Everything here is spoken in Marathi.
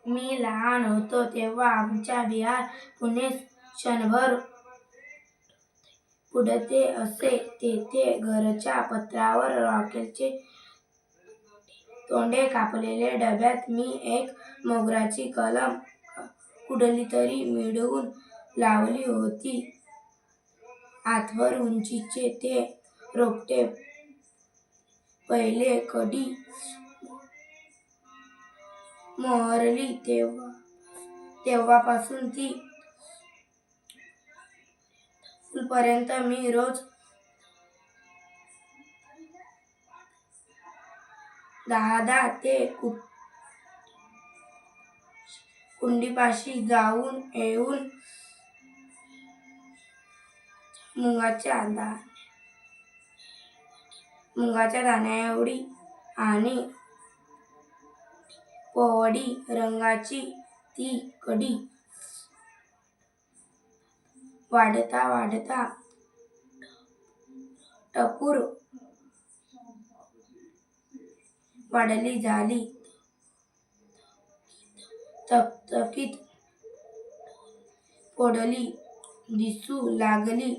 मी लहान होतो तेव्हा आमच्या विहार पुणे क्षणभर पुढते असे. तेथे घरच्या पत्र्यावर रॉकेलचे तोंडे कापलेल्या डब्यात मी एक मोगऱ्याची कलम कुठलीतरी मिळवून लावली होती. हातभर उंचीचे ते रोपटे पहिले कधी मोहरली तेव्हापासून ती फुलपर्यंत मी रोज 10 ते कुंडीपाशी जाऊन येऊन मुगाच्या दाण्याएवढी आणि पोवडी रंगाची ती कढी वाढता टपूर वाढली झाली. तकतकीत फोडली दिसू लागली.